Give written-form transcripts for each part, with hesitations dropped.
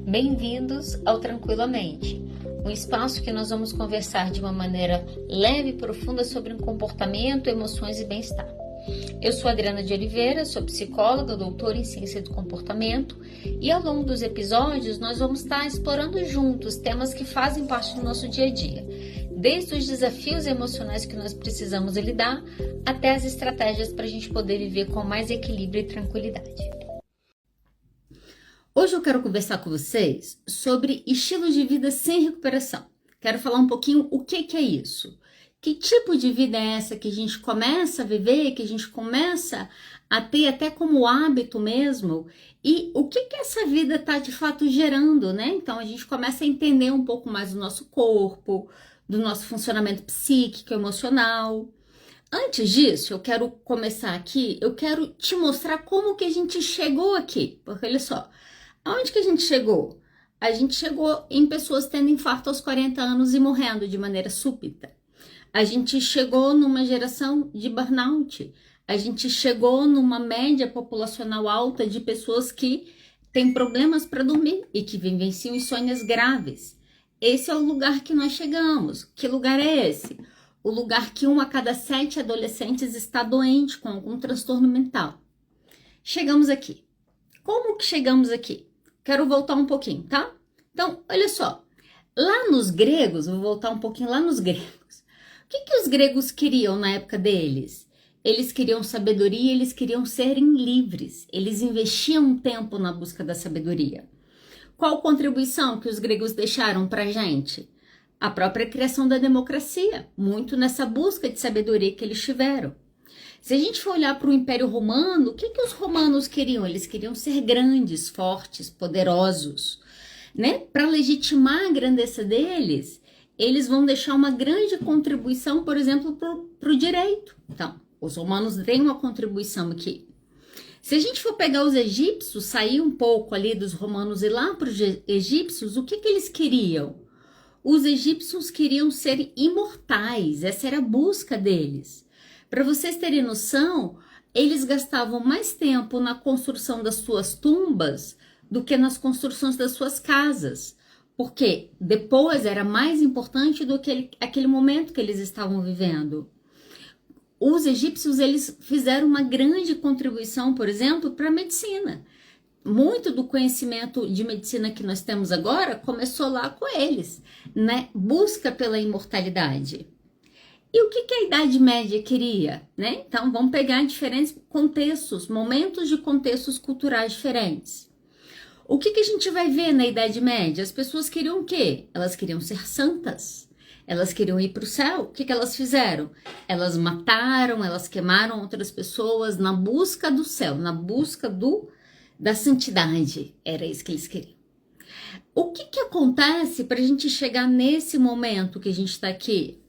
Bem-vindos ao Tranquilamente, um espaço que nós vamos conversar de uma maneira leve e profunda sobre comportamento, emoções e bem-estar. Eu sou Adriana de Oliveira, sou psicóloga, doutora em ciência do comportamento e ao longo dos episódios nós vamos estar explorando juntos temas que fazem parte do nosso dia a dia, desde os desafios emocionais que nós precisamos lidar até as estratégias para a gente poder viver com mais equilíbrio e tranquilidade. Hoje eu quero conversar com vocês sobre estilo de vida sem recuperação. Quero falar um pouquinho o que é isso. Que tipo de vida é essa que a gente começa a viver, que a gente começa a ter até como hábito mesmo, e o que essa vida está de fato gerando, né? Então a gente começa a entender um pouco mais do nosso corpo, do nosso funcionamento psíquico, emocional. Antes disso, eu quero começar aqui, eu quero te mostrar como que a gente chegou aqui, porque olha só, aonde que a gente chegou? A gente chegou em pessoas tendo infarto aos 40 anos e morrendo de maneira súbita. A gente chegou numa geração de burnout. A gente chegou numa média populacional alta de pessoas que têm problemas para dormir e que vivenciam insônias graves. Esse é o lugar que nós chegamos. Que lugar é esse? O lugar que 1 a cada 7 adolescentes está doente com algum transtorno mental. Chegamos aqui. Como que chegamos aqui? Quero voltar um pouquinho, tá? Então, olha só. Lá nos gregos, vou voltar um pouquinho lá nos gregos. O que os gregos queriam na época deles? Eles queriam sabedoria, eles queriam serem livres. Eles investiam um tempo na busca da sabedoria. Qual contribuição que os gregos deixaram para a gente? A própria criação da democracia, muito nessa busca de sabedoria que eles tiveram. Se a gente for olhar para o Império Romano, o que os romanos queriam? Eles queriam ser grandes, fortes, poderosos, né? Para legitimar a grandeza deles, eles vão deixar uma grande contribuição, por exemplo, para o direito. Então, os romanos têm uma contribuição aqui. Se a gente for pegar os egípcios, sair um pouco ali dos romanos e ir lá para os egípcios, o que eles queriam? Os egípcios queriam ser imortais, essa era a busca deles. Para vocês terem noção, eles gastavam mais tempo na construção das suas tumbas do que nas construções das suas casas, porque depois era mais importante do que aquele momento que eles estavam vivendo. Os egípcios, eles fizeram uma grande contribuição, por exemplo, para a medicina. Muito do conhecimento de medicina que nós temos agora começou lá com eles, né? Busca pela imortalidade. E o que a Idade Média queria, né? Então, vamos pegar diferentes contextos, momentos de contextos culturais diferentes. O que a gente vai ver na Idade Média? As pessoas queriam o quê? Elas queriam ser santas. Elas queriam ir para o céu. O que elas fizeram? Elas mataram, elas queimaram outras pessoas na busca do céu, na busca da santidade. Era isso que eles queriam. O que acontece para a gente chegar nesse momento que a gente está aqui?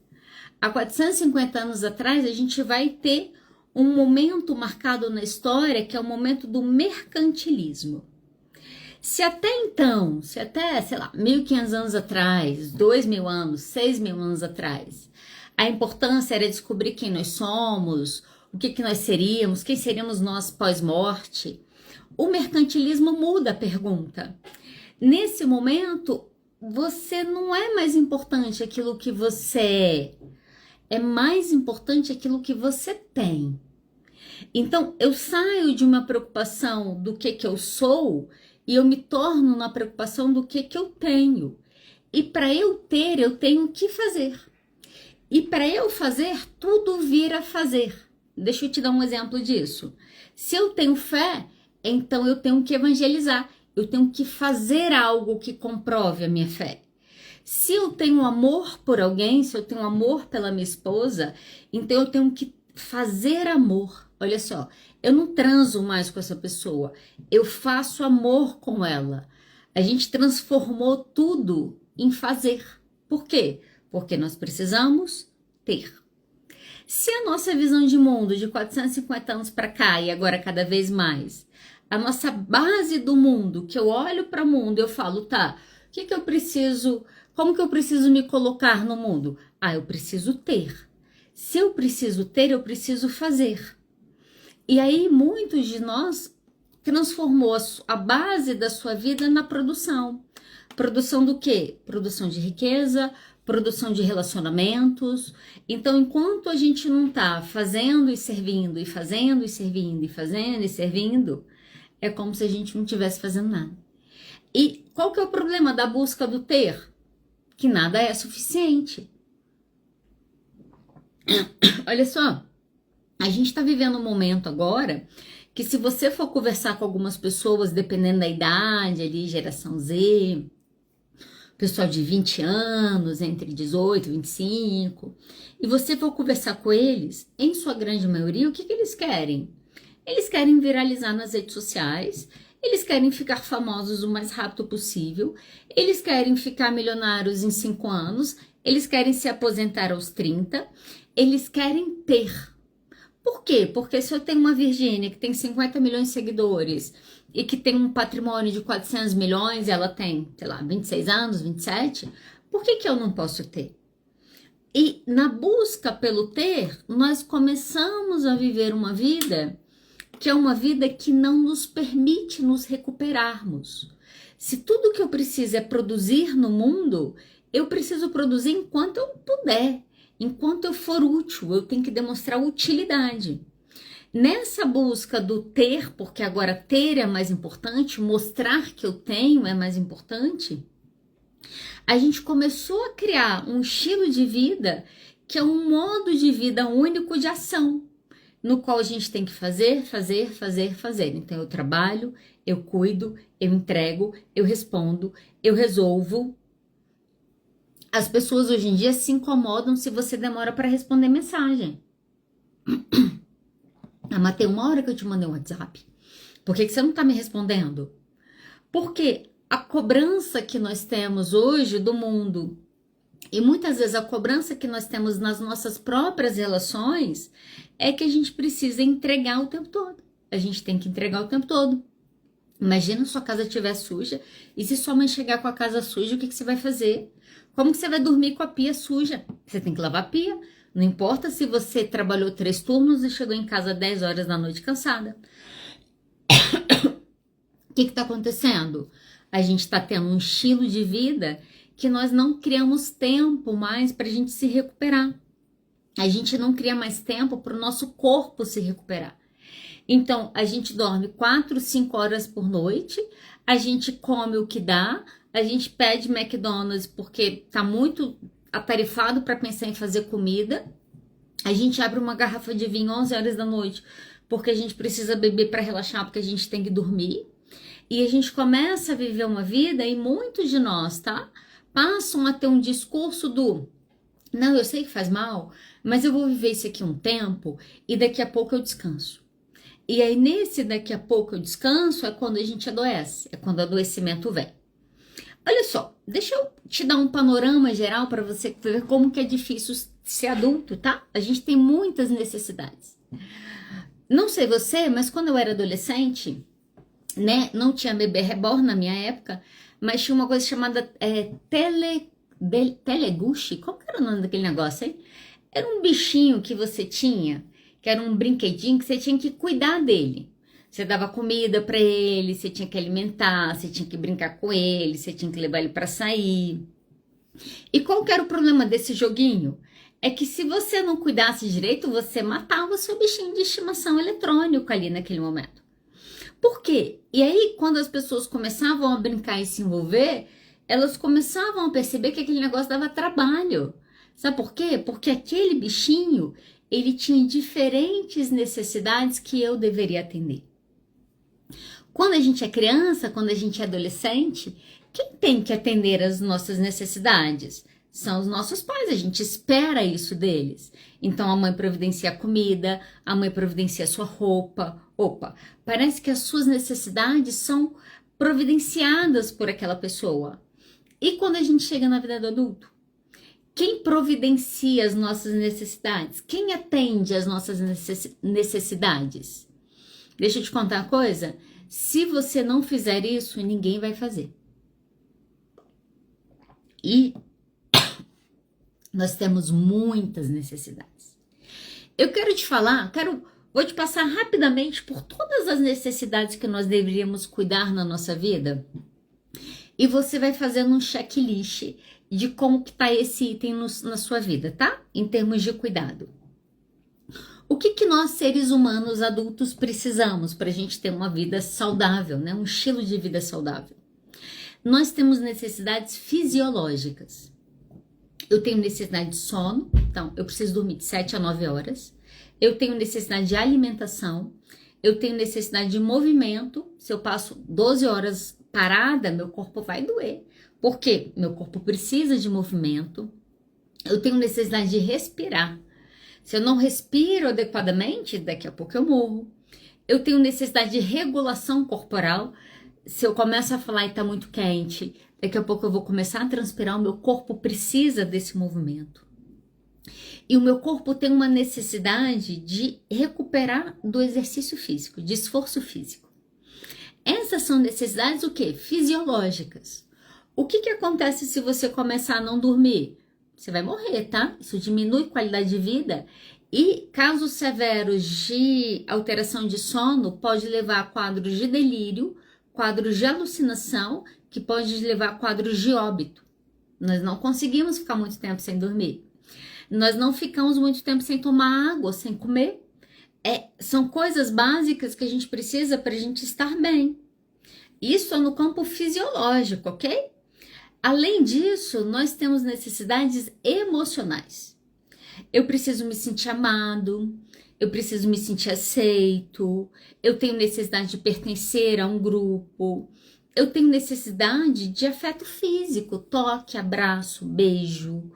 Há 450 anos atrás, a gente vai ter um momento marcado na história que é o momento do mercantilismo. Se até, sei lá, 1.500 anos atrás, 2.000 anos, 6.000 anos atrás, a importância era descobrir quem nós somos, o que nós seríamos, quem seríamos nós pós-morte, o mercantilismo muda a pergunta. Nesse momento, você não é mais importante aquilo que você é mais importante aquilo que você tem. Então, eu saio de uma preocupação do que eu sou e eu me torno na preocupação do que eu tenho. E para eu ter, eu tenho que fazer. E para eu fazer, tudo vira fazer. Deixa eu te dar um exemplo disso. Se eu tenho fé, então eu tenho que evangelizar. Eu tenho que fazer algo que comprove a minha fé. Se eu tenho amor por alguém, se eu tenho amor pela minha esposa, então eu tenho que fazer amor. Olha só, eu não transo mais com essa pessoa, eu faço amor com ela. A gente transformou tudo em fazer. Por quê? Porque nós precisamos ter. Se a nossa visão de mundo de 450 anos para cá e agora cada vez mais, a nossa base do mundo, que eu olho para o mundo e eu falo, tá, o que eu preciso, como que eu preciso me colocar no mundo? Ah, eu preciso ter. Se eu preciso ter, eu preciso fazer. E aí muitos de nós transformou a base da sua vida na produção. Produção do quê? Produção de riqueza, produção de relacionamentos. Então, enquanto a gente não está fazendo e servindo, e fazendo e servindo, e fazendo e servindo, é como se a gente não estivesse fazendo nada. E qual que é o problema da busca do ter? Que nada é suficiente. Olha só, a gente está vivendo um momento agora que, se você for conversar com algumas pessoas, dependendo da idade, ali, geração Z, pessoal de 20 anos, entre 18 e 25, e você for conversar com eles, em sua grande maioria, o que eles querem? Eles querem viralizar nas redes sociais, eles querem ficar famosos o mais rápido possível, eles querem ficar milionários em 5 anos, eles querem se aposentar aos 30, eles querem ter. Por quê? Porque se eu tenho uma Virgínia que tem 50 milhões de seguidores e que tem um patrimônio de 400 milhões e ela tem, sei lá, 26 anos, 27, por que eu não posso ter? E na busca pelo ter, nós começamos a viver uma vida que é uma vida que não nos permite nos recuperarmos. Se tudo que eu preciso é produzir no mundo, eu preciso produzir enquanto eu puder. Enquanto eu for útil, eu tenho que demonstrar utilidade. Nessa busca do ter, porque agora ter é mais importante, mostrar que eu tenho é mais importante, a gente começou a criar um estilo de vida que é um modo de vida único de ação, no qual a gente tem que fazer. Então eu trabalho, eu cuido, eu entrego, eu respondo, eu resolvo. As pessoas hoje em dia se incomodam se você demora para responder mensagem. Ah, mas tem uma hora que eu te mandei um WhatsApp. Por que você não está me respondendo? Porque a cobrança que nós temos hoje do mundo, e muitas vezes a cobrança que nós temos nas nossas próprias relações, é que a gente precisa entregar o tempo todo. A gente tem que entregar o tempo todo. Imagina se sua casa estiver suja, e se sua mãe chegar com a casa suja, o que você vai fazer? Como que você vai dormir com a pia suja? Você tem que lavar a pia. Não importa se você trabalhou 3 turnos e chegou em casa 10 horas da noite cansada. O que está acontecendo? A gente está tendo um estilo de vida que nós não criamos tempo mais para a gente se recuperar. A gente não cria mais tempo para o nosso corpo se recuperar. Então, a gente dorme 4, 5 horas por noite, a gente come o que dá, a gente pede McDonald's porque tá muito atarefado para pensar em fazer comida, a gente abre uma garrafa de vinho 11 horas da noite porque a gente precisa beber para relaxar, porque a gente tem que dormir, e a gente começa a viver uma vida, e muitos de nós, tá? Passam a ter um discurso do: não, eu sei que faz mal, mas eu vou viver isso aqui um tempo e daqui a pouco eu descanso. E aí, nesse daqui a pouco eu descanso, é quando a gente adoece, é quando o adoecimento vem. Olha só, deixa eu te dar um panorama geral para você ver como que é difícil ser adulto, tá? A gente tem muitas necessidades. Não sei você, mas quando eu era adolescente, né, não tinha bebê reborn na minha época, mas tinha uma coisa chamada teleguche. Qual que era o nome daquele negócio, hein? Era um bichinho que você tinha, que era um brinquedinho que você tinha que cuidar dele. Você dava comida para ele, você tinha que alimentar, você tinha que brincar com ele, você tinha que levar ele para sair. E qual que era o problema desse joguinho? É que se você não cuidasse direito, você matava o seu bichinho de estimação eletrônico ali naquele momento. Por quê? E aí, quando as pessoas começavam a brincar e se envolver, elas começavam a perceber que aquele negócio dava trabalho. Sabe por quê? Porque aquele bichinho, ele tinha diferentes necessidades que eu deveria atender. Quando a gente é criança, quando a gente é adolescente, quem tem que atender as nossas necessidades? São os nossos pais, a gente espera isso deles. Então a mãe providencia a comida, a mãe providencia a sua roupa. Opa, parece que as suas necessidades são providenciadas por aquela pessoa. E quando a gente chega na vida do adulto? Quem providencia as nossas necessidades? Quem atende às nossas necessidades? Deixa eu te contar uma coisa. Se você não fizer isso, ninguém vai fazer. E nós temos muitas necessidades. Eu quero te falar, vou te passar rapidamente por todas as necessidades que nós deveríamos cuidar na nossa vida. e você vai fazendo um checklist de como que tá esse item na sua vida, tá? Em termos de cuidado. O que nós, seres humanos adultos, precisamos para a gente ter uma vida saudável, né? Um estilo de vida saudável? Nós temos necessidades fisiológicas. Eu tenho necessidade de sono, então eu preciso dormir de 7 a 9 horas. Eu tenho necessidade de alimentação. Eu tenho necessidade de movimento. Se eu passo 12 horas parada, meu corpo vai doer. Por quê? Meu corpo precisa de movimento. Eu tenho necessidade de respirar. Se eu não respiro adequadamente, daqui a pouco eu morro. Eu tenho necessidade de regulação corporal. Se eu começo a falar e tá muito quente, daqui a pouco eu vou começar a transpirar, o meu corpo precisa desse movimento. E o meu corpo tem uma necessidade de recuperar do exercício físico, de esforço físico. Essas são necessidades o quê? Fisiológicas. O que acontece se você começar a não dormir? Você vai morrer, tá? Isso diminui qualidade de vida e casos severos de alteração de sono pode levar a quadros de delírio, quadros de alucinação, que pode levar a quadros de óbito. Nós não conseguimos ficar muito tempo sem dormir. Nós não ficamos muito tempo sem tomar água, sem comer. São coisas básicas que a gente precisa para a gente estar bem. Isso é no campo fisiológico, ok? Além disso, nós temos necessidades emocionais. Eu preciso me sentir amado, eu preciso me sentir aceito, eu tenho necessidade de pertencer a um grupo, eu tenho necessidade de afeto físico, toque, abraço, beijo.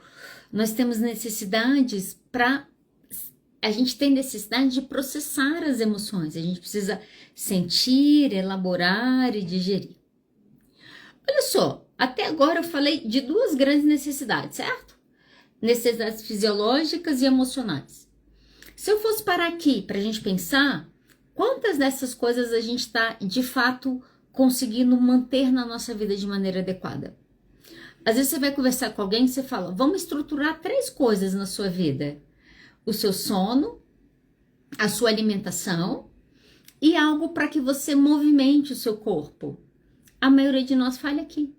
Nós temos necessidades a gente tem necessidade de processar as emoções, a gente precisa sentir, elaborar e digerir. Olha só, até agora eu falei de duas grandes necessidades, certo? Necessidades fisiológicas e emocionais. Se eu fosse parar aqui para a gente pensar, quantas dessas coisas a gente está, de fato, conseguindo manter na nossa vida de maneira adequada? Às vezes você vai conversar com alguém e você fala, vamos estruturar 3 coisas na sua vida. O seu sono, a sua alimentação e algo para que você movimente o seu corpo. A maioria de nós falha aqui.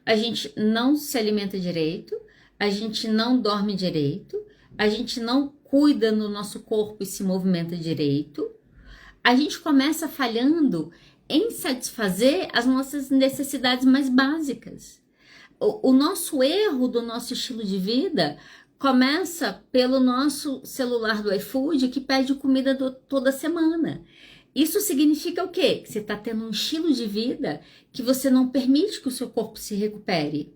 A gente não se alimenta direito, a gente não dorme direito, a gente não cuida no nosso corpo e se movimenta direito. A gente começa falhando em satisfazer as nossas necessidades mais básicas. O nosso erro do nosso estilo de vida começa pelo nosso celular do iFood que pede comida toda semana. Isso significa o quê? Que você está tendo um estilo de vida que você não permite que o seu corpo se recupere.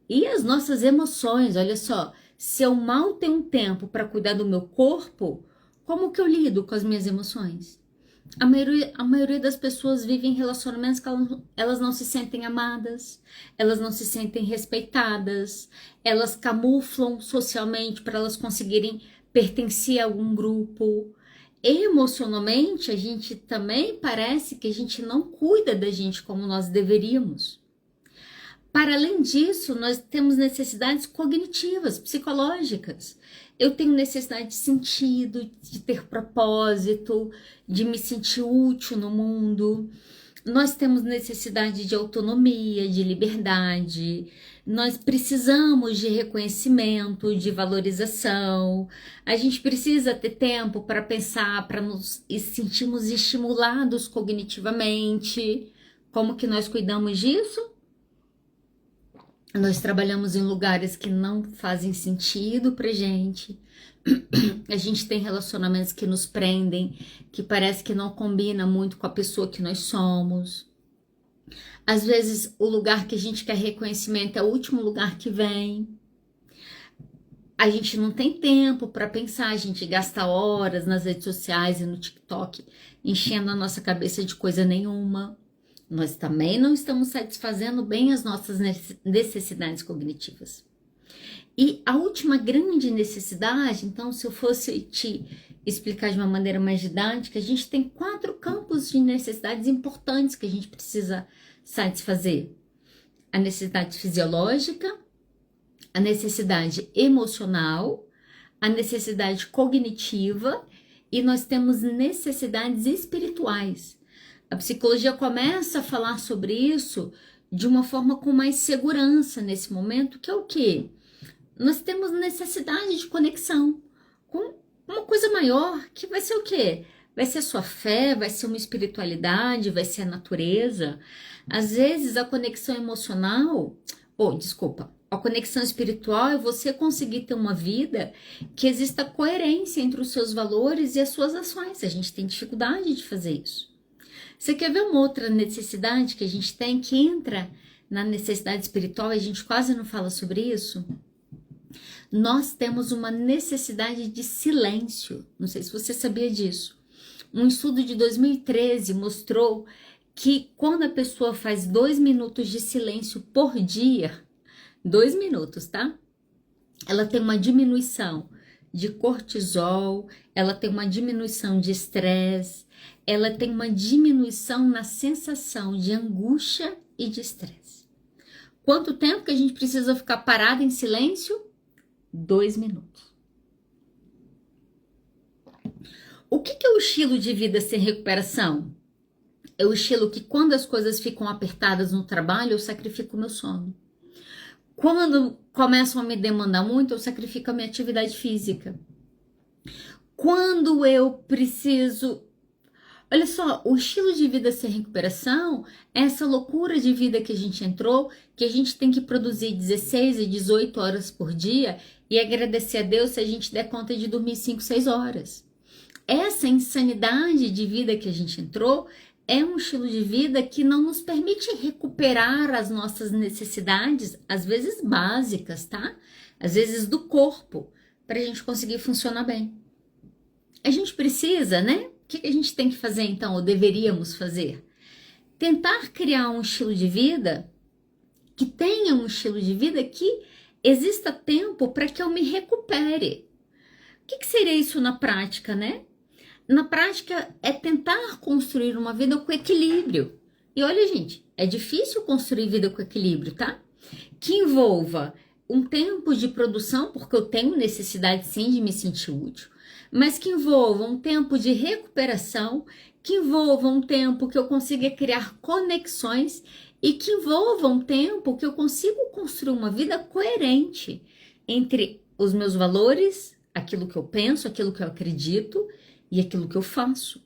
E as nossas emoções, olha só, se eu mal tenho um tempo para cuidar do meu corpo, como que eu lido com as minhas emoções? A maioria das pessoas vivem relacionamentos que elas não se sentem amadas, elas não se sentem respeitadas, elas camuflam socialmente para elas conseguirem pertencer a algum grupo. Emocionalmente, a gente também parece que a gente não cuida da gente como nós deveríamos. Para além disso, nós temos necessidades cognitivas, psicológicas. Eu tenho necessidade de sentido, de ter propósito, de me sentir útil no mundo. Nós temos necessidade de autonomia, de liberdade. Nós precisamos de reconhecimento, de valorização. A gente precisa ter tempo para pensar, para nos sentirmos estimulados cognitivamente. Como que nós cuidamos disso? Nós trabalhamos em lugares que não fazem sentido pra gente. A gente tem relacionamentos que nos prendem, que parece que não combina muito com a pessoa que nós somos. Às vezes, o lugar que a gente quer reconhecimento é o último lugar que vem. A gente não tem tempo para pensar, a gente gasta horas nas redes sociais e no TikTok, enchendo a nossa cabeça de coisa nenhuma. Nós também não estamos satisfazendo bem as nossas necessidades cognitivas. E a última grande necessidade, então, se eu fosse te explicar de uma maneira mais didática, a gente tem 4 campos de necessidades importantes que a gente precisa satisfazer. A necessidade fisiológica, a necessidade emocional, a necessidade cognitiva e nós temos necessidades espirituais. A psicologia começa a falar sobre isso de uma forma com mais segurança nesse momento, que é o quê? Nós temos necessidade de conexão com uma coisa maior, que vai ser o quê? Vai ser a sua fé, vai ser uma espiritualidade, vai ser a natureza. Às vezes a conexão emocional, a conexão espiritual é você conseguir ter uma vida que exista coerência entre os seus valores e as suas ações. A gente tem dificuldade de fazer isso. Você quer ver uma outra necessidade que a gente tem, que entra na necessidade espiritual, e a gente quase não fala sobre isso? Nós temos uma necessidade de silêncio. Não sei se você sabia disso. Um estudo de 2013 mostrou que quando a pessoa faz 2 minutos de silêncio por dia, 2 minutos, tá? Ela tem uma diminuição de cortisol, ela tem uma diminuição de estresse, ela tem uma diminuição na sensação de angústia e de estresse. Quanto tempo que a gente precisa ficar parado em silêncio? 2 minutos. O que é o estilo de vida sem recuperação? É o estilo que quando as coisas ficam apertadas no trabalho, eu sacrifico o meu sono. Quando começam a me demandar muito, eu sacrifico a minha atividade física. Quando eu preciso... Olha só, o estilo de vida sem recuperação é essa loucura de vida que a gente entrou, que a gente tem que produzir 16 e 18 horas por dia e agradecer a Deus se a gente der conta de dormir 5, 6 horas. Essa insanidade de vida que a gente entrou é um estilo de vida que não nos permite recuperar as nossas necessidades, às vezes básicas, tá? Às vezes do corpo, para a gente conseguir funcionar bem. A gente precisa, né? O que a gente tem que fazer então, ou deveríamos fazer? Tentar criar um estilo de vida que tenha um estilo de vida que exista tempo para que eu me recupere. O que seria isso na prática, né? Na prática é tentar construir uma vida com equilíbrio. E olha, gente, é difícil construir vida com equilíbrio, tá? Que envolva um tempo de produção, porque eu tenho necessidade sim de me sentir útil, mas que envolva um tempo de recuperação, que envolva um tempo que eu consiga criar conexões e que envolva um tempo que eu consiga construir uma vida coerente entre os meus valores, aquilo que eu penso, aquilo que eu acredito e aquilo que eu faço.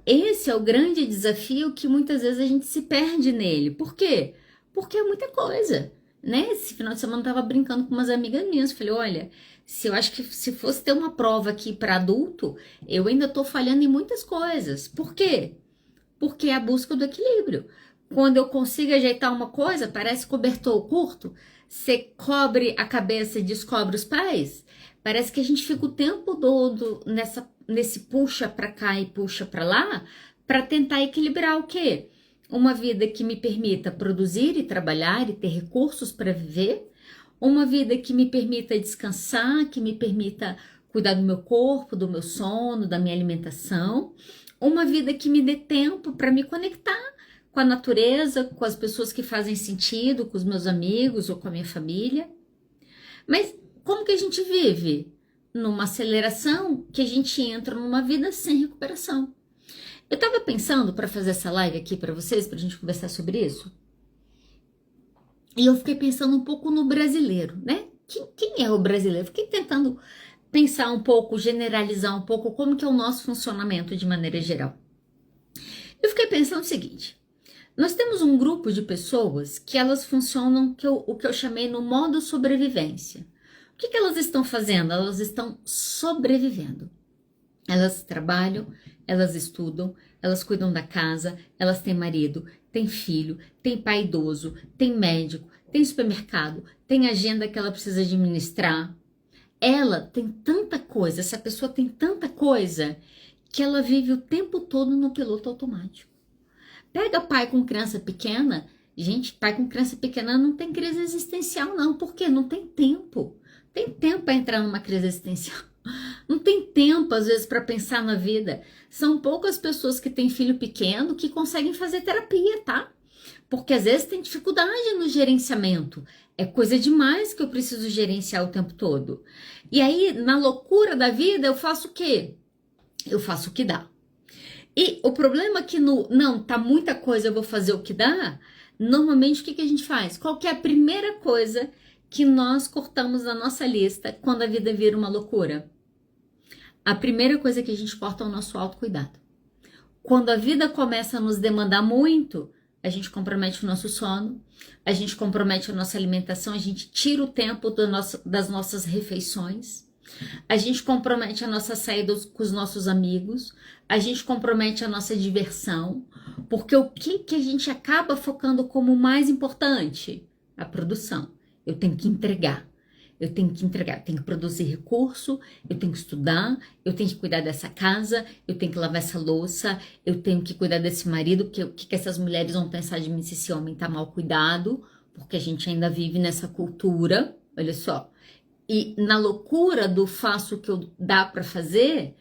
Esse é o grande desafio que muitas vezes a gente se perde nele. Por quê? Porque é muita coisa, né? Esse final de semana eu tava brincando com umas amigas minhas, falei, olha, eu acho que se fosse ter uma prova aqui para adulto, eu ainda tô falhando em muitas coisas. Por quê? Porque é a busca do equilíbrio. Quando eu consigo ajeitar uma coisa, parece cobertor curto, você cobre a cabeça e descobre os pés. Parece que a gente fica o tempo todo nesse puxa para cá e puxa para lá, para tentar equilibrar o quê? Uma vida que me permita produzir e trabalhar e ter recursos para viver, uma vida que me permita descansar, que me permita cuidar do meu corpo, do meu sono, da minha alimentação, uma vida que me dê tempo para me conectar com a natureza, com as pessoas que fazem sentido, com os meus amigos ou com a minha família. Mas como que a gente vive? Numa aceleração que a gente entra numa vida sem recuperação. Eu tava pensando para fazer essa live aqui para vocês, pra gente conversar sobre isso. E eu fiquei pensando um pouco no brasileiro, né? Quem é o brasileiro? Fiquei tentando pensar um pouco, generalizar um pouco como que é o nosso funcionamento de maneira geral. Eu fiquei pensando o seguinte, nós temos um grupo de pessoas que elas funcionam o que eu chamei no modo sobrevivência. O que elas estão fazendo? Elas estão sobrevivendo. Elas trabalham, elas estudam, elas cuidam da casa, elas têm marido, têm filho, têm pai idoso, têm médico, tem supermercado, tem agenda que ela precisa administrar. Ela tem tanta coisa, essa pessoa tem tanta coisa que ela vive o tempo todo no piloto automático. Pega pai com criança pequena, gente, pai com criança pequena não tem crise existencial não, por quê? Não tem tempo. Tem tempo para entrar numa crise existencial. Não tem tempo, às vezes, para pensar na vida. São poucas pessoas que têm filho pequeno que conseguem fazer terapia, tá? Porque às vezes tem dificuldade no gerenciamento. É coisa demais que eu preciso gerenciar o tempo todo. E aí, na loucura da vida, eu faço o quê? Eu faço o que dá. E o problema é que tá muita coisa, eu vou fazer o que dá, Normalmente, o que a gente faz? Qual que é a primeira coisa que nós cortamos da nossa lista quando a vida vira uma loucura? A primeira coisa que a gente corta é o nosso autocuidado. Quando a vida começa a nos demandar muito, a gente compromete o nosso sono, a gente compromete a nossa alimentação, a gente tira o tempo das nossas refeições, a gente compromete a nossa saída com os nossos amigos, a gente compromete a nossa diversão, porque o que a gente acaba focando como mais importante? A produção. Eu tenho que entregar. Eu tenho que produzir recurso, eu tenho que estudar, eu tenho que cuidar dessa casa, eu tenho que lavar essa louça, eu tenho que cuidar desse marido, porque o que essas mulheres vão pensar de mim se esse homem tá mal cuidado, porque a gente ainda vive nessa cultura, olha só. E na loucura do faço o que eu dá para fazer,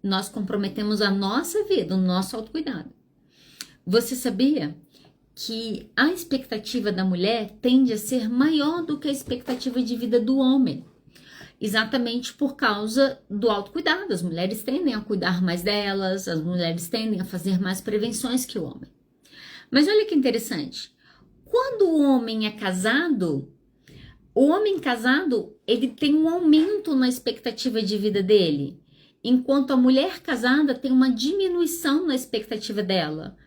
nós comprometemos a nossa vida, o nosso autocuidado. Você sabia que a expectativa da mulher tende a ser maior do que a expectativa de vida do homem? Exatamente por causa do autocuidado. As mulheres tendem a cuidar mais delas, as mulheres tendem a fazer mais prevenções que o homem. Mas olha que interessante. Quando o homem é casado, o homem casado, ele tem um aumento na expectativa de vida dele, enquanto a mulher casada tem uma diminuição na expectativa dela.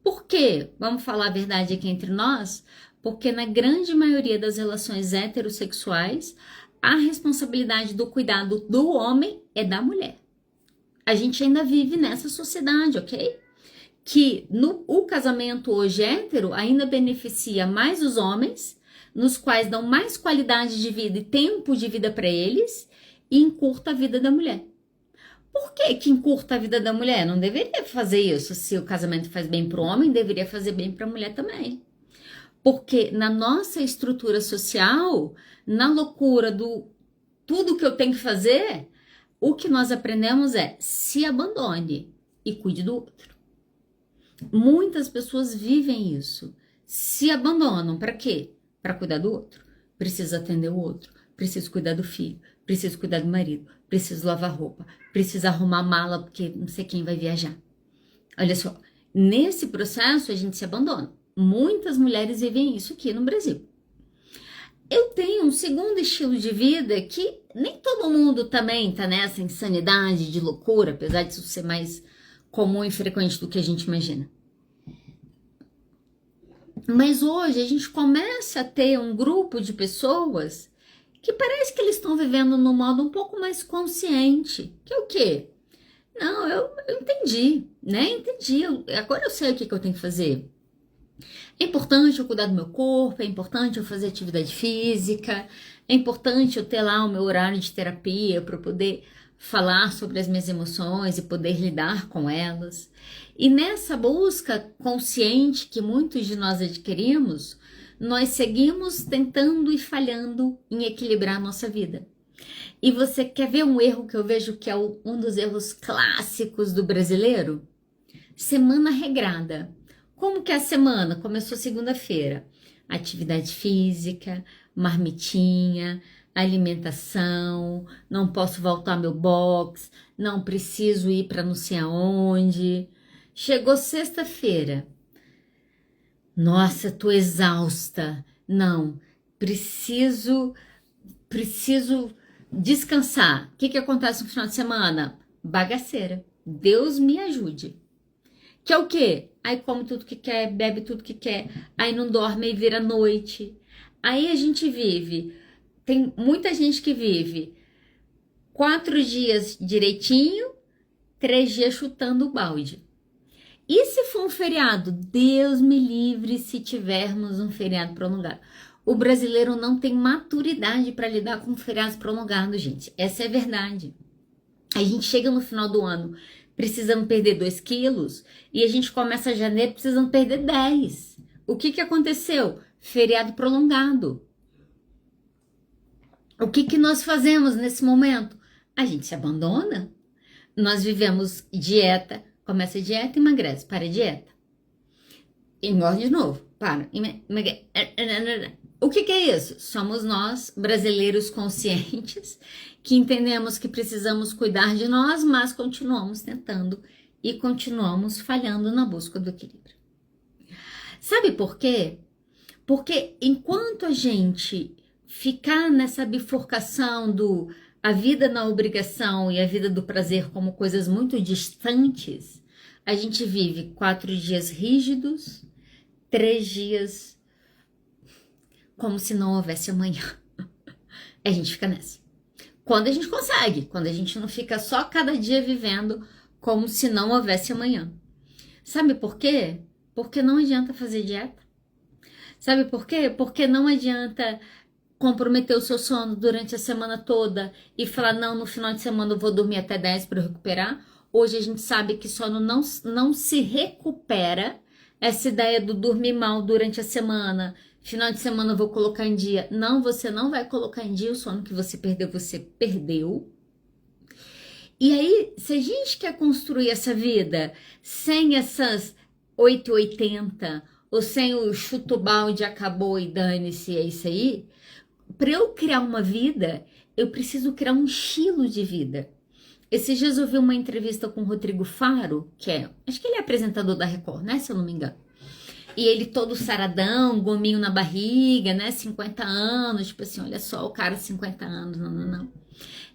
Por quê? Vamos falar a verdade aqui entre nós? Porque na grande maioria das relações heterossexuais, a responsabilidade do cuidado do homem é da mulher. A gente ainda vive nessa sociedade, ok? Que o casamento hoje hétero ainda beneficia mais os homens, nos quais dão mais qualidade de vida e tempo de vida para eles, e encurta a vida da mulher. Por que encurta a vida da mulher? Não deveria fazer isso. Se o casamento faz bem para o homem, deveria fazer bem para a mulher também. Porque na nossa estrutura social, na loucura do tudo que eu tenho que fazer, o que nós aprendemos é se abandone e cuide do outro. Muitas pessoas vivem isso. Se abandonam. Para quê? Para cuidar do outro. Preciso atender o outro. Preciso cuidar do filho. Preciso cuidar do marido. Preciso lavar roupa. Preciso arrumar mala porque não sei quem vai viajar. Olha só. Nesse processo a gente se abandona. Muitas mulheres vivem isso aqui no Brasil. Eu tenho um segundo estilo de vida que nem todo mundo também tá nessa insanidade de loucura, apesar disso ser mais comum e frequente do que a gente imagina. Mas hoje a gente começa a ter um grupo de pessoas que parece que eles estão vivendo num modo um pouco mais consciente. Que é o quê? Não, eu entendi, né? Entendi. Agora eu sei o que eu tenho que fazer. É importante eu cuidar do meu corpo, é importante eu fazer atividade física, é importante eu ter lá o meu horário de terapia para poder falar sobre as minhas emoções e poder lidar com elas. E nessa busca consciente que muitos de nós adquirimos, nós seguimos tentando e falhando em equilibrar a nossa vida. E você quer ver um erro que eu vejo que é um dos erros clássicos do brasileiro? Semana regrada. Como que é a semana? Começou segunda-feira. Atividade física, marmitinha, alimentação, não posso voltar ao meu box, não preciso ir para não sei aonde. Chegou sexta-feira. Nossa, tô exausta. Não, preciso descansar. O que acontece no final de semana? Bagaceira. Deus me ajude. Que é o quê? Aí come tudo que quer, bebe tudo que quer, aí não dorme e vira noite. Aí a gente vive, tem muita gente que vive 4 dias direitinho, 3 dias chutando o balde. E se for um feriado? Deus me livre se tivermos um feriado prolongado. O brasileiro não tem maturidade para lidar com feriados prolongados, gente. Essa é a verdade. A gente chega no final do ano precisando perder 2 quilos e a gente começa janeiro precisando perder 10. O que aconteceu? Feriado prolongado. O que nós fazemos nesse momento? A gente se abandona. Nós vivemos dieta, começa a dieta, emagrece, para a dieta. Engorda de novo, para. O que é isso? Somos nós, brasileiros conscientes, que entendemos que precisamos cuidar de nós, mas continuamos tentando e continuamos falhando na busca do equilíbrio. Sabe por quê? Porque enquanto a gente ficar nessa bifurcação do a vida na obrigação e a vida do prazer como coisas muito distantes, a gente vive 4 dias rígidos, 3 dias como se não houvesse amanhã. A gente fica nessa. Quando a gente consegue, quando a gente não fica só cada dia vivendo como se não houvesse amanhã. Sabe por quê? Porque não adianta fazer dieta. Sabe por quê? Porque não adianta comprometer o seu sono durante a semana toda e falar, não, no final de semana eu vou dormir até 10 para recuperar. Hoje a gente sabe que sono não se recupera. Essa ideia do dormir mal durante a semana, final de semana eu vou colocar em dia. Não, você não vai colocar em dia o sono que você perdeu. E aí, se a gente quer construir essa vida sem essas 880 ou sem o chuto balde, acabou e dane-se, é isso aí, para eu criar uma vida, eu preciso criar um estilo de vida. Esses dias eu vi uma entrevista com o Rodrigo Faro, acho que ele é apresentador da Record, né, se eu não me engano. E ele todo saradão, gominho na barriga, né, 50 anos, tipo assim, olha só, o cara 50 anos, não.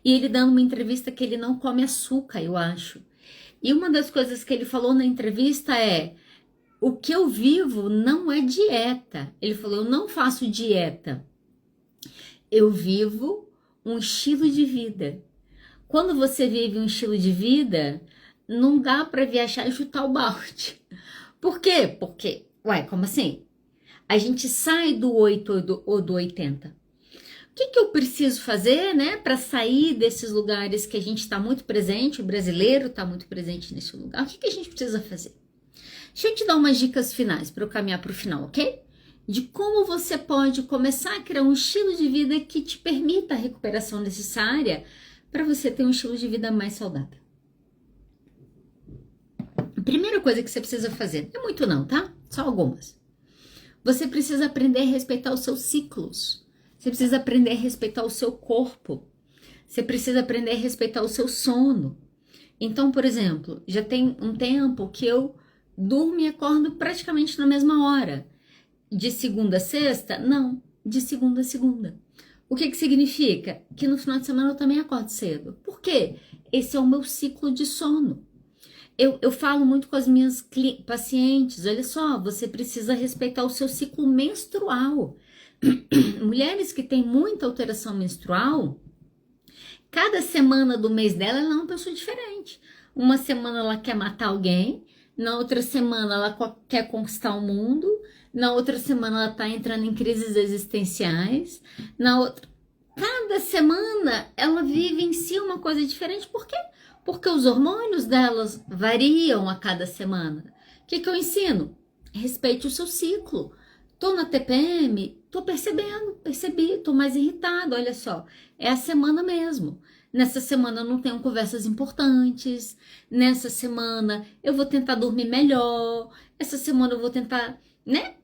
E ele dando uma entrevista que ele não come açúcar, eu acho. E uma das coisas que ele falou na entrevista é, o que eu vivo não é dieta. Ele falou, eu não faço dieta. Eu vivo um estilo de vida. Quando você vive um estilo de vida, não dá para viajar e chutar o balde. Por quê? Porque, como assim? A gente sai do 8 ou do 80. O que eu preciso fazer, né, para sair desses lugares que a gente está muito presente, o brasileiro está muito presente nesse lugar? O que a gente precisa fazer? Deixa eu te dar umas dicas finais para eu caminhar para o final, ok? De como você pode começar a criar um estilo de vida que te permita a recuperação necessária para você ter um estilo de vida mais saudável. A primeira coisa que você precisa fazer, não é muito não, tá? Só algumas. Você precisa aprender a respeitar os seus ciclos. Você precisa aprender a respeitar o seu corpo. Você precisa aprender a respeitar o seu sono. Então, por exemplo, já tem um tempo que eu durmo e acordo praticamente na mesma hora. De segunda a sexta? Não, de segunda a segunda. O que significa? Que no final de semana eu também acordo cedo. Por quê? Esse é o meu ciclo de sono. Eu falo muito com as minhas pacientes, olha só, você precisa respeitar o seu ciclo menstrual. Mulheres que têm muita alteração menstrual, cada semana do mês dela, ela é uma pessoa diferente. Uma semana ela quer matar alguém, na outra semana ela quer conquistar o mundo, na outra semana ela tá entrando em crises existenciais, cada semana ela vive em si uma coisa diferente. Por quê? Porque os hormônios delas variam a cada semana. O que eu ensino? Respeite o seu ciclo. Tô na TPM, tô percebi, tô mais irritada, olha só. É a semana mesmo. Nessa semana eu não tenho conversas importantes. Nessa semana eu vou tentar dormir melhor. Essa semana eu vou tentar,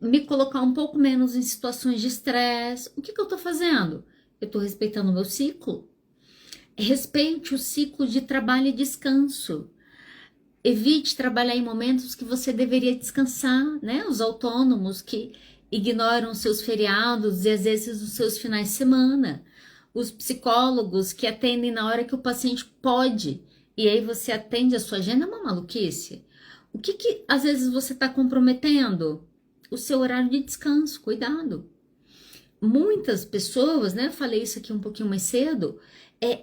me colocar um pouco menos em situações de estresse. O que eu tô fazendo? Eu tô respeitando o meu ciclo. Respeite o ciclo de trabalho e descanso. Evite trabalhar em momentos que você deveria descansar, né? Os autônomos que ignoram os seus feriados e às vezes os seus finais de semana. Os psicólogos que atendem na hora que o paciente pode. E aí você atende a sua agenda, é uma maluquice. O que às vezes você está comprometendo? O seu horário de descanso, cuidado. Muitas pessoas, né? Falei isso aqui um pouquinho mais cedo.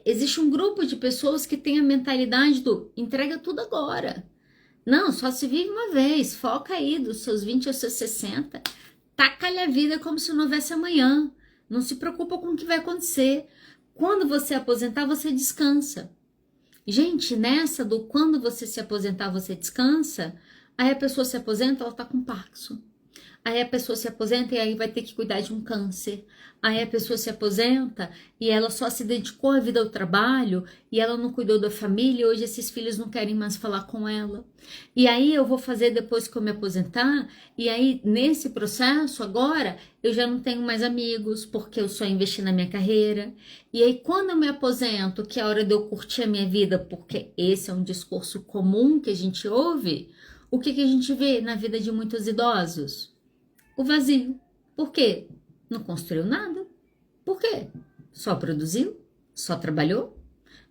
Existe um grupo de pessoas que tem a mentalidade do entrega tudo agora. Não, só se vive uma vez. Foca aí dos seus 20 aos seus 60. Taca-lhe a vida como se não houvesse amanhã. Não se preocupa com o que vai acontecer. Quando você aposentar, você descansa. Gente, nessa do quando você se aposentar, você descansa, aí a pessoa se aposenta, ela tá com Parkinson. Aí a pessoa se aposenta e aí vai ter que cuidar de um câncer. Aí a pessoa se aposenta e ela só se dedicou à vida ao trabalho e ela não cuidou da família e hoje esses filhos não querem mais falar com ela. E aí eu vou fazer depois que eu me aposentar e aí nesse processo agora eu já não tenho mais amigos porque eu só investi na minha carreira. E aí quando eu me aposento, que é a hora de eu curtir a minha vida, porque esse é um discurso comum que a gente ouve, o que a gente vê na vida de muitos idosos? O vazio. Por quê? Não construiu nada. Por quê? Só produziu, só trabalhou,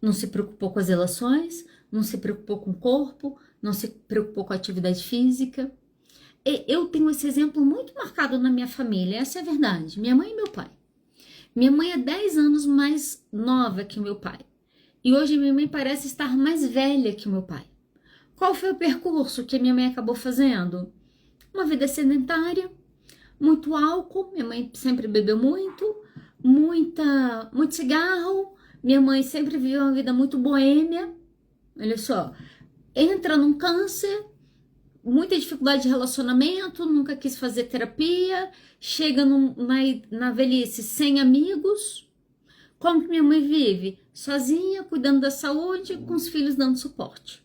não se preocupou com as relações, não se preocupou com o corpo, não se preocupou com a atividade física. Eu tenho esse exemplo muito marcado na minha família, essa é a verdade. Minha mãe e meu pai. Minha mãe é 10 anos mais nova que o meu pai. E hoje minha mãe parece estar mais velha que o meu pai. Qual foi o percurso que minha mãe acabou fazendo? Uma vida sedentária, muito álcool, minha mãe sempre bebeu muito cigarro, minha mãe sempre viveu uma vida muito boêmia, olha só, entra num câncer, muita dificuldade de relacionamento, nunca quis fazer terapia, chega na velhice sem amigos. Como que minha mãe vive? Sozinha, cuidando da saúde, com os filhos dando suporte.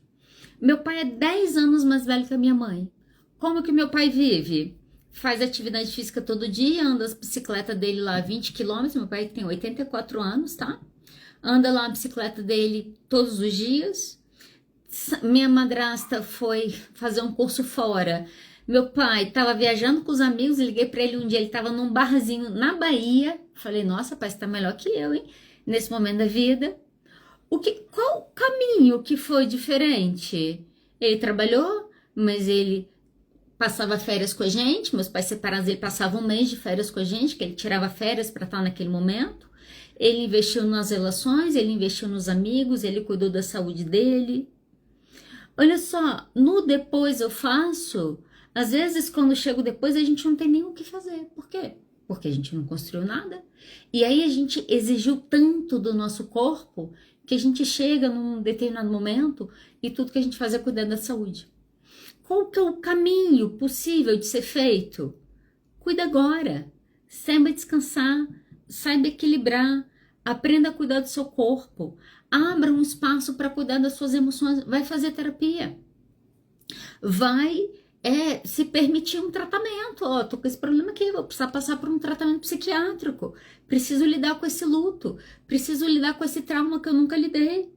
Meu pai é 10 anos mais velho que a minha mãe. Como que meu pai vive? Faz atividade física todo dia, anda a bicicleta dele lá 20 quilômetros, meu pai tem 84 anos, tá? Anda lá a bicicleta dele todos os dias. Minha madrasta foi fazer um curso fora. Meu pai estava viajando com os amigos, liguei para ele um dia, ele estava num barzinho na Bahia. Falei, nossa, pai, você tá melhor que eu, hein? Nesse momento da vida. Qual o caminho que foi diferente? Ele trabalhou, mas ele passava férias com a gente, meus pais separados, ele passava um mês de férias com a gente, que ele tirava férias para estar naquele momento. Ele investiu nas relações, ele investiu nos amigos, ele cuidou da saúde dele. Olha só, no depois eu faço, às vezes quando chego depois a gente não tem nem o que fazer. Por quê? Porque a gente não construiu nada. E aí a gente exigiu tanto do nosso corpo que a gente chega num determinado momento e tudo que a gente faz é cuidar da saúde. Qual que é o caminho possível de ser feito? Cuida agora. Saiba descansar, saiba equilibrar, aprenda a cuidar do seu corpo. Abra um espaço para cuidar das suas emoções. Vai fazer terapia. Vai se permitir um tratamento. Ó, tô com esse problema aqui, vou precisar passar por um tratamento psiquiátrico. Preciso lidar com esse luto. Preciso lidar com esse trauma que eu nunca lidei.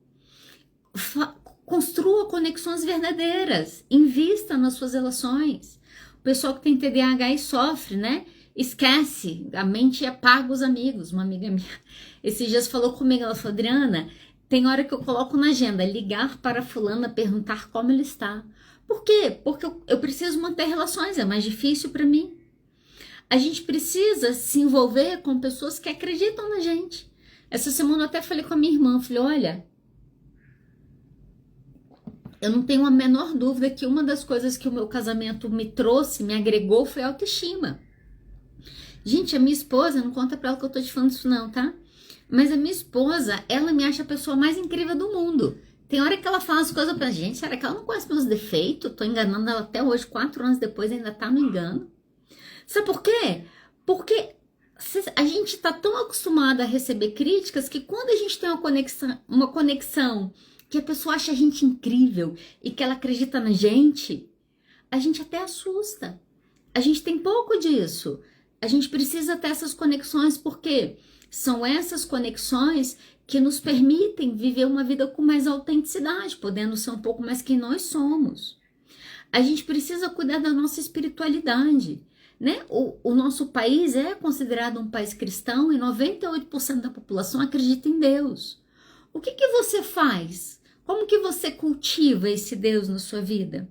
Construa conexões verdadeiras. Invista nas suas relações. O pessoal que tem TDAH e sofre, né? Esquece. A mente apaga os amigos. Uma amiga minha esses dias falou comigo, ela falou, Adriana, tem hora que eu coloco na agenda, ligar para fulana, perguntar como ele está. Por quê? Porque eu preciso manter relações, é mais difícil para mim. A gente precisa se envolver com pessoas que acreditam na gente. Essa semana eu até falei com a minha irmã, falei, olha, eu não tenho a menor dúvida que uma das coisas que o meu casamento me trouxe, me agregou, foi a autoestima. Gente, a minha esposa, não conta pra ela que eu tô te falando isso não, tá? Mas a minha esposa, ela me acha a pessoa mais incrível do mundo. Tem hora que ela fala as coisas pra gente, será que ela não conhece meus defeitos? Tô enganando ela até hoje, 4 anos depois ainda tá no engano. Sabe por quê? Porque a gente tá tão acostumado a receber críticas que quando a gente tem uma conexão que a pessoa acha a gente incrível e que ela acredita na gente, a gente até assusta. A gente tem pouco disso. A gente precisa ter essas conexões porque são essas conexões que nos permitem viver uma vida com mais autenticidade, podendo ser um pouco mais quem nós somos. A gente precisa cuidar da nossa espiritualidade, né? O nosso país é considerado um país cristão e 98% da população acredita em Deus. O que você faz? Como que você cultiva esse Deus na sua vida?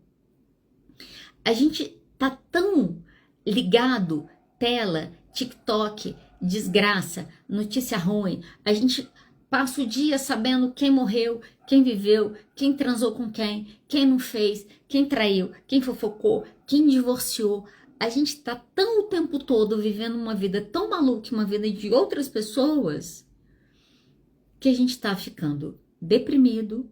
A gente tá tão ligado, tela, TikTok, desgraça, notícia ruim. A gente passa o dia sabendo quem morreu, quem viveu, quem transou com quem não fez, quem traiu, quem fofocou, quem divorciou. A gente tá tão o tempo todo vivendo uma vida tão maluca, uma vida de outras pessoas, que a gente tá ficando deprimido,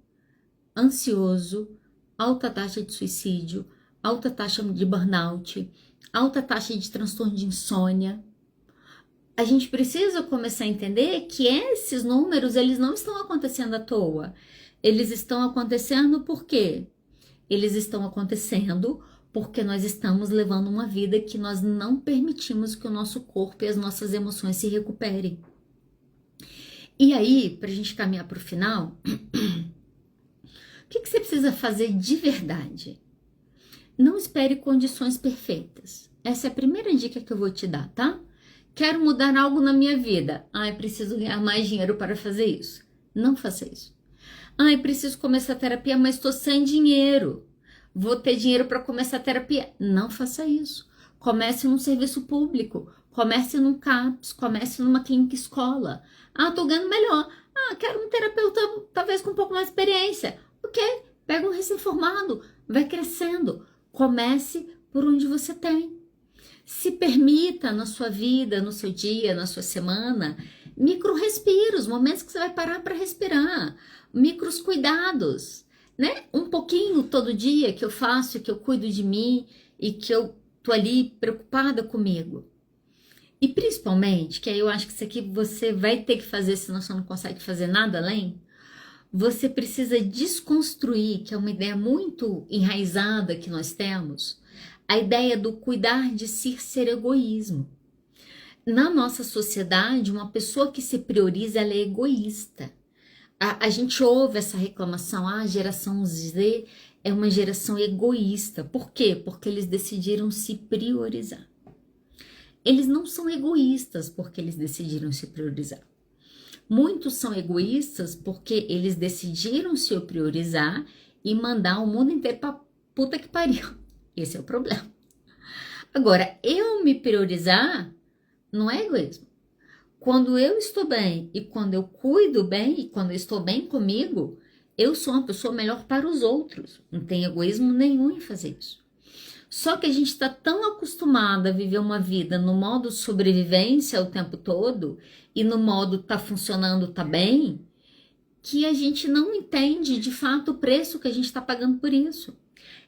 ansioso, alta taxa de suicídio, alta taxa de burnout, alta taxa de transtorno de insônia. A gente precisa começar a entender que esses números, eles não estão acontecendo à toa. Eles estão acontecendo por quê? Eles estão acontecendo porque nós estamos levando uma vida que nós não permitimos que o nosso corpo e as nossas emoções se recuperem. E aí, para a gente caminhar para o final, o que você precisa fazer de verdade? Não espere condições perfeitas. Essa é a primeira dica que eu vou te dar, tá? Quero mudar algo na minha vida. Eu preciso ganhar mais dinheiro para fazer isso. Não faça isso. Eu preciso começar a terapia, mas estou sem dinheiro. Vou ter dinheiro para começar a terapia. Não faça isso. Comece num serviço público. Comece num CAPS. Comece numa clínica escola. Estou ganhando melhor. Quero um terapeuta talvez com um pouco mais de experiência. Ok, pega um recém-formado. Vai crescendo. Comece por onde você tem. Se permita na sua vida, no seu dia, na sua semana, micro-respiros, momentos que você vai parar para respirar, micros cuidados, né? Um pouquinho todo dia que eu faço, que eu cuido de mim e que eu tô ali preocupada comigo. E principalmente, que aí eu acho que isso aqui você vai ter que fazer, senão você não consegue fazer nada além, você precisa desconstruir, que é uma ideia muito enraizada que nós temos, a ideia do cuidar de si ser egoísmo. Na nossa sociedade, uma pessoa que se prioriza, ela é egoísta. A gente ouve essa reclamação, a geração Z é uma geração egoísta. Por quê? Porque eles decidiram se priorizar. Eles não são egoístas porque eles decidiram se priorizar. Muitos são egoístas porque eles decidiram se priorizar e mandar o mundo inteiro pra puta que pariu. Esse é o problema. Agora, eu me priorizar não é egoísmo. Quando eu estou bem e quando eu cuido bem e quando eu estou bem comigo, eu sou uma pessoa melhor para os outros. Não tem egoísmo nenhum em fazer isso. Só que a gente está tão acostumado a viver uma vida no modo sobrevivência o tempo todo e no modo tá funcionando, tá bem, que a gente não entende de fato o preço que a gente está pagando por isso.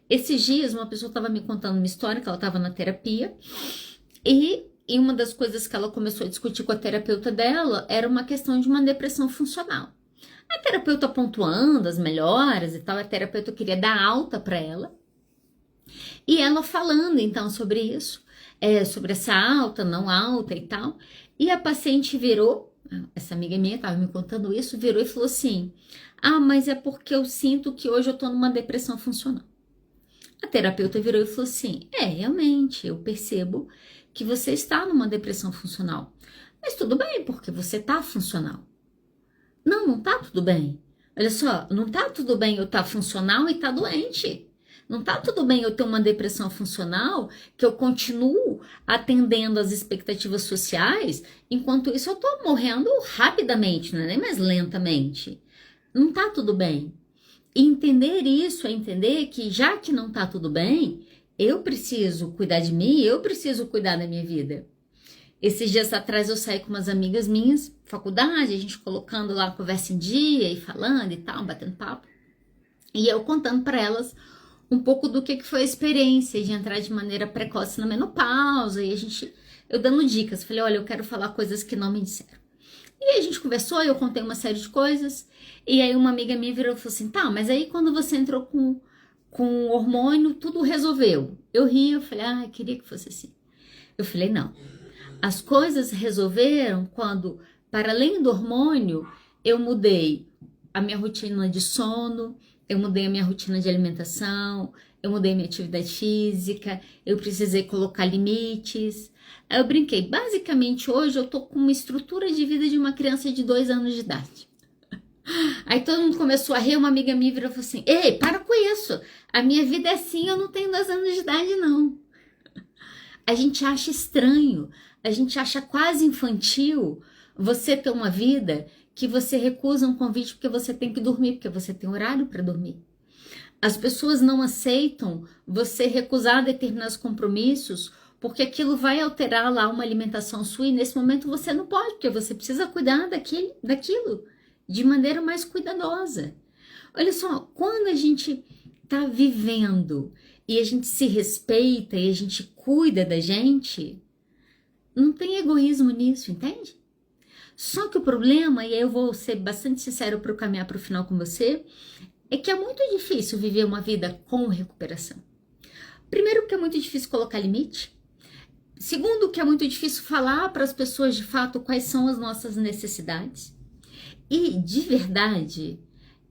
Esses dias uma pessoa estava me contando uma história que ela estava na terapia e uma das coisas que ela começou a discutir com a terapeuta dela era uma questão de uma depressão funcional. A terapeuta pontuando as melhoras e tal, a terapeuta queria dar alta para ela. E ela falando então sobre isso, sobre essa alta, não alta e tal. E a paciente virou, essa amiga minha estava me contando isso, virou e falou assim: mas é porque eu sinto que hoje eu tô numa depressão funcional. A terapeuta virou e falou assim: realmente, eu percebo que você está numa depressão funcional. Mas tudo bem, porque você tá funcional. Não tá tudo bem. Olha só, não tá tudo bem eu estar funcional e tá doente. Não tá tudo bem eu ter uma depressão funcional que eu continuo atendendo às expectativas sociais, enquanto isso eu tô morrendo rapidamente, não é nem mais lentamente. Não tá tudo bem. E entender isso é entender que já que não tá tudo bem, eu preciso cuidar de mim, eu preciso cuidar da minha vida. Esses dias atrás eu saí com umas amigas minhas, faculdade, a gente colocando lá a conversa em dia e falando e tal, batendo papo. E eu contando para elas um pouco do que foi a experiência de entrar de maneira precoce na menopausa. E eu dando dicas, falei, olha, eu quero falar coisas que não me disseram. E aí a gente conversou, eu contei uma série de coisas. E aí uma amiga minha virou e falou assim, tá, mas aí quando você entrou com hormônio, tudo resolveu. Eu ri, eu falei, queria que fosse assim. Eu falei, não. As coisas resolveram quando, para além do hormônio, eu mudei a minha rotina de sono, eu mudei a minha rotina de alimentação, eu mudei a minha atividade física, eu precisei colocar limites. Aí eu brinquei, basicamente hoje eu tô com uma estrutura de vida de uma criança de 2 anos de idade. Aí todo mundo começou a rir, uma amiga minha virou e falou assim, ei, para com isso, a minha vida é assim, eu não tenho 2 anos de idade não. A gente acha estranho, a gente acha quase infantil você ter uma vida que você recusa um convite porque você tem que dormir, porque você tem horário para dormir. As pessoas não aceitam você recusar determinados compromissos porque aquilo vai alterar lá uma alimentação sua e nesse momento você não pode, porque você precisa cuidar daquilo de maneira mais cuidadosa. Olha só, quando a gente está vivendo e a gente se respeita e a gente cuida da gente, não tem egoísmo nisso, entende? Só que o problema, e aí eu vou ser bastante sincero para caminhar para o final com você, é que é muito difícil viver uma vida com recuperação. Primeiro, porque é muito difícil colocar limite. Segundo, que é muito difícil falar para as pessoas de fato quais são as nossas necessidades. E, de verdade,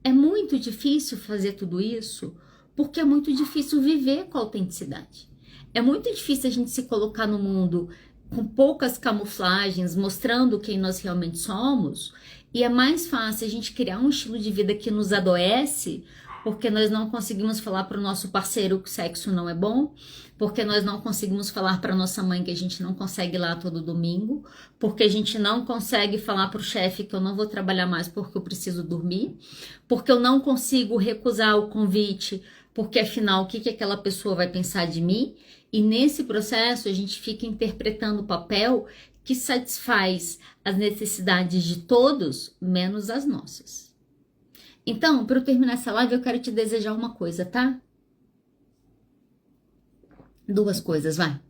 é muito difícil fazer tudo isso porque é muito difícil viver com autenticidade. É muito difícil a gente se colocar no mundo com poucas camuflagens, mostrando quem nós realmente somos, e é mais fácil a gente criar um estilo de vida que nos adoece, porque nós não conseguimos falar para o nosso parceiro que o sexo não é bom, porque nós não conseguimos falar para nossa mãe que a gente não consegue ir lá todo domingo, porque a gente não consegue falar para o chefe que eu não vou trabalhar mais porque eu preciso dormir, porque eu não consigo recusar o convite, porque afinal o que aquela pessoa vai pensar de mim? E nesse processo a gente fica interpretando o papel que satisfaz as necessidades de todos, menos as nossas. Então, para eu terminar essa live, eu quero te desejar uma coisa, tá? Duas coisas, vai.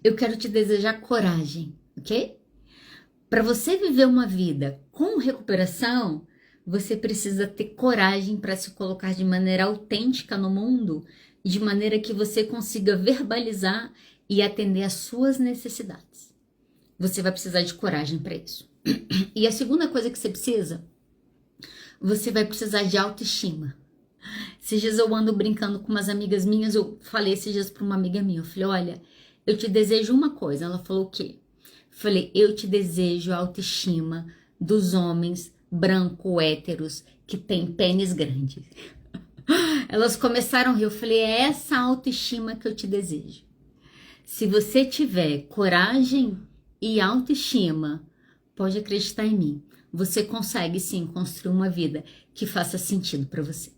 Eu quero te desejar coragem, ok? Para você viver uma vida com recuperação, você precisa ter coragem para se colocar de maneira autêntica no mundo, de maneira que você consiga verbalizar e atender às suas necessidades. Você vai precisar de coragem para isso. E a segunda coisa que você precisa, você vai precisar de autoestima. Esses dias eu ando brincando com umas amigas minhas, eu falei esses dias para uma amiga minha, eu falei, olha, eu te desejo uma coisa. Ela falou o quê? Eu falei, eu te desejo a autoestima dos homens branco héteros que têm pênis grande. Elas começaram a rir, eu falei, é essa autoestima que eu te desejo. Se você tiver coragem e autoestima, pode acreditar em mim, você consegue sim construir uma vida que faça sentido para você.